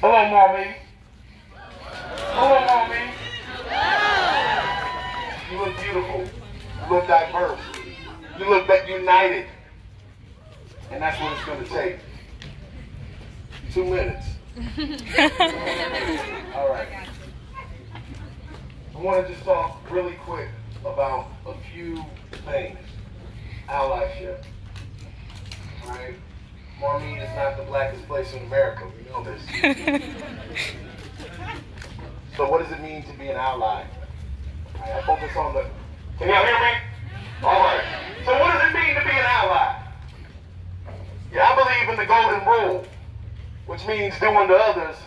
Hello, Maumee. Hello, Maumee. You look beautiful. You look diverse. You look united. And that's what it's going to take. 2 minutes. All right. I want to just talk really quick about a few things. Allyship. All right? Maumee is not the blackest place in America. We know this. So what does it mean to be an ally? All right, I focus on the... Can y'all hear me? All right. So what does it mean to be an ally? Yeah, I believe in the golden rule, which means do unto others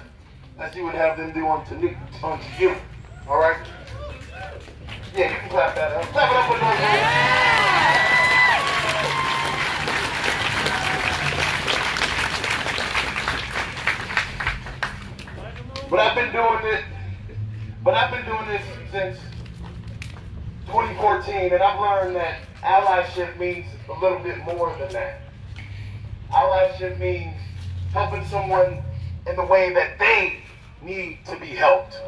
as you would have them do unto you. All right? Yeah, you can clap that up. Clap it up with those hands. But I've been doing this since 2014, and I've learned that allyship means a little bit more than that. Allyship means helping someone in the way that they need to be helped.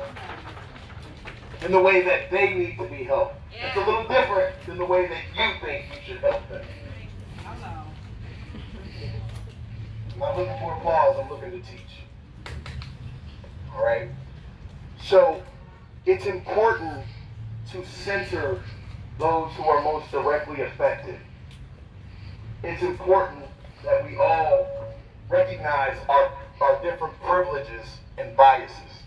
In the way that they need to be helped. Yeah. It's a little different than the way that you think you should help them. I'm not looking for applause, I'm looking to teach. All right? So, it's important to center those who are most directly affected. It's important that we all recognize our different privileges and biases.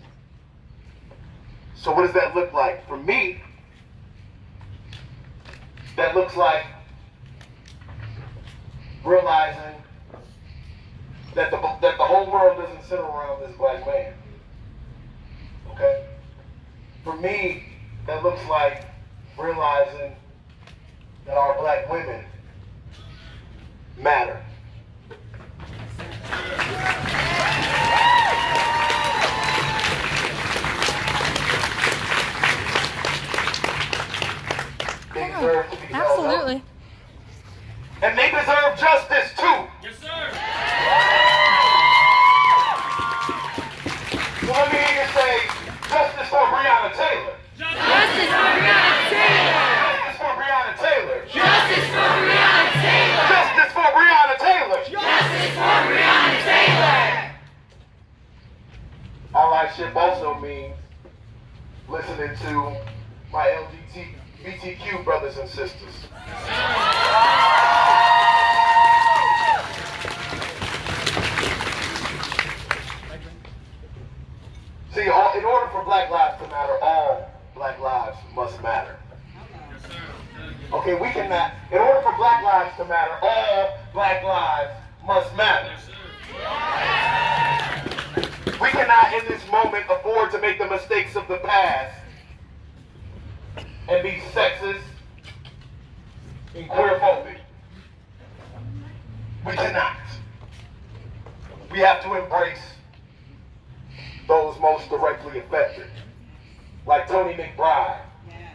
So what does that look like? For me, that looks like realizing that the whole world doesn't center around this black man. Okay? For me, that looks like realizing that our black women matter. They deserve to be held up. Absolutely. And they deserve justice too. Yes, sir. So let me hear you say, justice for Breonna Taylor. Justice for Breonna Taylor. Justice for Breonna Taylor. Justice for Breonna Taylor. Justice for Breonna Taylor. Justice for Breonna Taylor. Allyship also means listening to my LGBTQ brothers and sisters. See, in order for Black lives to matter, all Black lives must matter. Okay, we cannot. In order for Black lives to matter, all Black lives must matter. We cannot, in this moment, afford to make the mistakes of the past and be sexist and queerphobic. We cannot. We have to embrace those most directly affected, like Tony McBride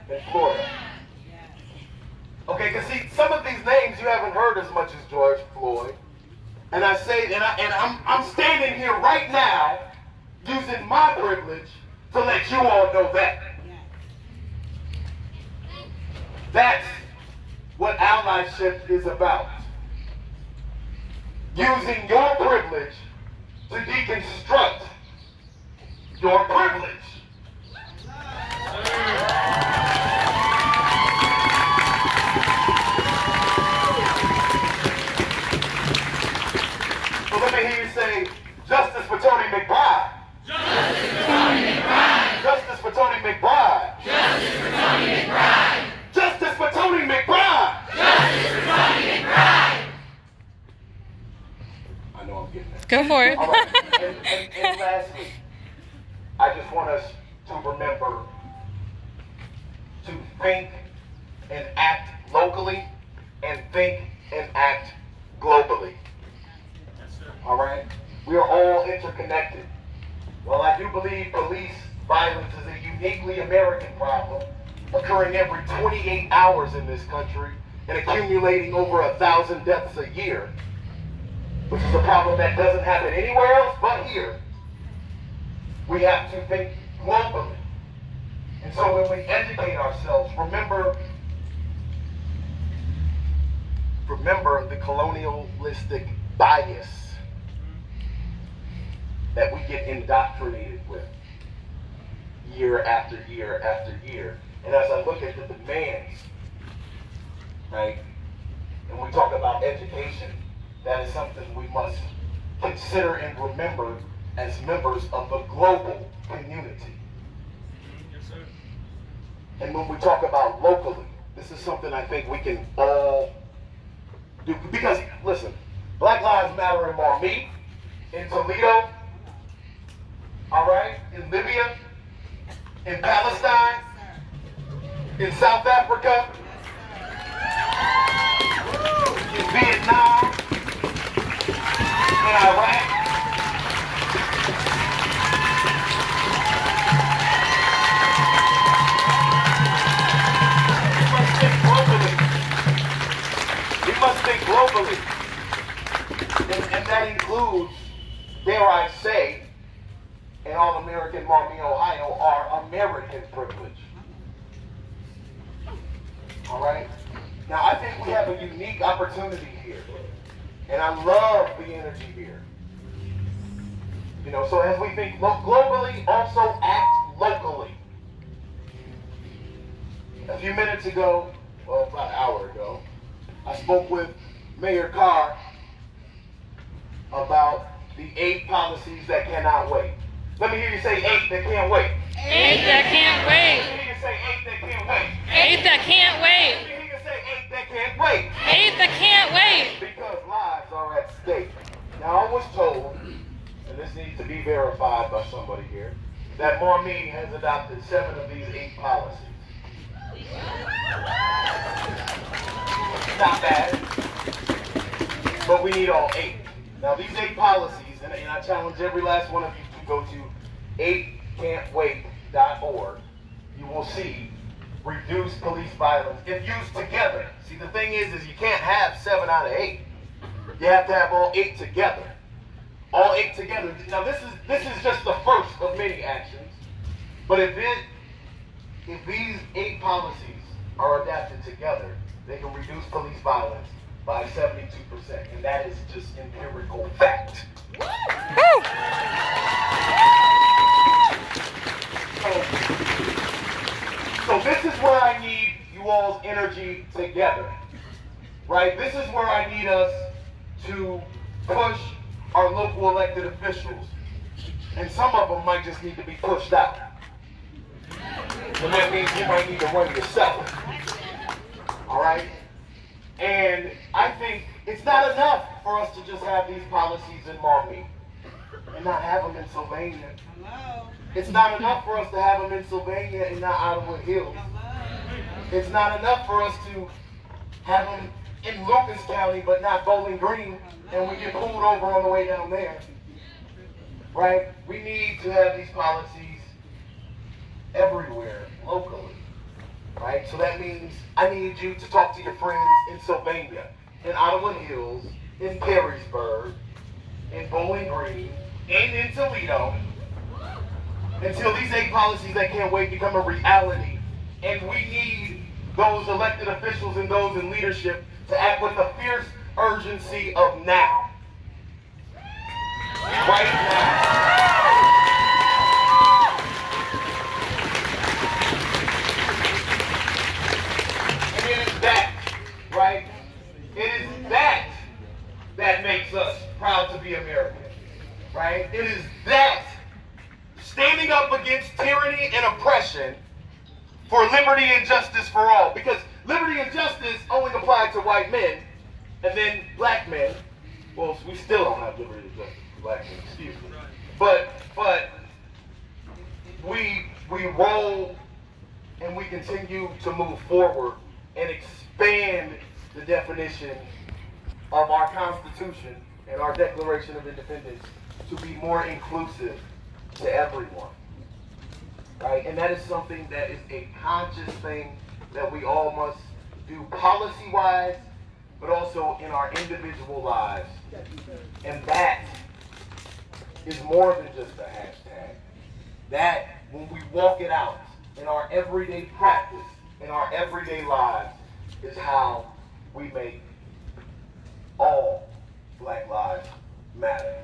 in Florida. Okay, because see, some of these names you haven't heard as much as George Floyd, and I say, I'm standing here right now using my privilege to let you all know that. That's what allyship is about. Using your privilege to deconstruct your privilege. So let me hear you say, justice for Tony McBride. Justice for Tony McBride. Justice for Tony McBride. Justice for Tony McBride. Justice for Tony McBride. Justice for Tony McBride. I know I'm getting that. Go for it. All right. And lastly, I just want us to remember to think and act locally and think and act globally. All right? We are all interconnected. While I do believe police violence is a uniquely American problem, occurring every 28 hours in this country and accumulating over 1,000 deaths a year, which is a problem that doesn't happen anywhere else but here. We have to think globally. And so when we educate ourselves, remember the colonialistic bias that we get indoctrinated with year after year after year. And as I look at the demands, right, and we talk about education, that is something we must consider and remember as members of the global community. Yes, sir. And when we talk about locally, this is something I think we can all do. Because, listen, Black Lives Matter in Maumee, in Toledo, all right, in Libya, in Palestine, in South Africa, in Vietnam, in Iraq. We must think globally. And that includes, dare I say, in all-American Maumee, Ohio, our American privilege. All right? Now, I think we have a unique opportunity here. And I love the energy here. You know, so as we think globally, also act locally. A few minutes ago, well, about an hour ago, I spoke with Mayor Carr about the 8 policies that cannot wait. Let me hear you say 8 that can't wait. 8 that can't wait. Let me hear you say 8 that can't wait. 8 that can't wait. Let me hear you say 8 that can't wait. 8 that can't wait. Because lives are at stake. Now, I was told, and this needs to be verified by somebody here, that Maumee has adopted 7 of these 8 policies. Not bad, but we need all 8. Now, these 8 policies, and I challenge every last one of you to go to 8can'twait.org. You will see reduce police violence if used together. See, the thing is you can't have 7 out of 8. You have to have all 8 together. All 8 together. Now, this is just the first of many actions. But if these 8 policies are adapted together, they can reduce police violence by 72%. And that is just empirical fact. So this is where I need you all's energy together. Right? This is where I need us to push our local elected officials. And some of them might just need to be pushed out. And that means you might need to run yourself. All right? And I think it's not enough for us to just have these policies in Maumee and not have them in Sylvania. It's not enough for us to have them in Sylvania and not Ottawa Hills. It's not enough for us to have them in Lucas County but not Bowling Green, and we get pulled over on the way down there. Right? We need to have these policies everywhere, locally. Right? So that means I need you to talk to your friends in Sylvania, in Ottawa Hills, in Perrysburg, in Bowling Green, and in Toledo, until these 8 policies that can't wait become a reality. And we need those elected officials and those in leadership to act with the fierce urgency of now. Right now. And it is that, right? It is that makes us proud to be American. Right? It is that standing up against tyranny and oppression for liberty and justice for all. Because liberty and justice only apply to white men, and then black men. Well, we still don't have liberty and justice for black men, excuse me. But we roll and we continue to move forward and expand the definition of our Constitution and our Declaration of Independence to be more inclusive to everyone, right? And that is something that is a conscious thing that we all must do policy-wise, but also in our individual lives. And that is more than just a hashtag. That when we walk it out in our everyday practice, in our everyday lives, is how we make all Black lives matter.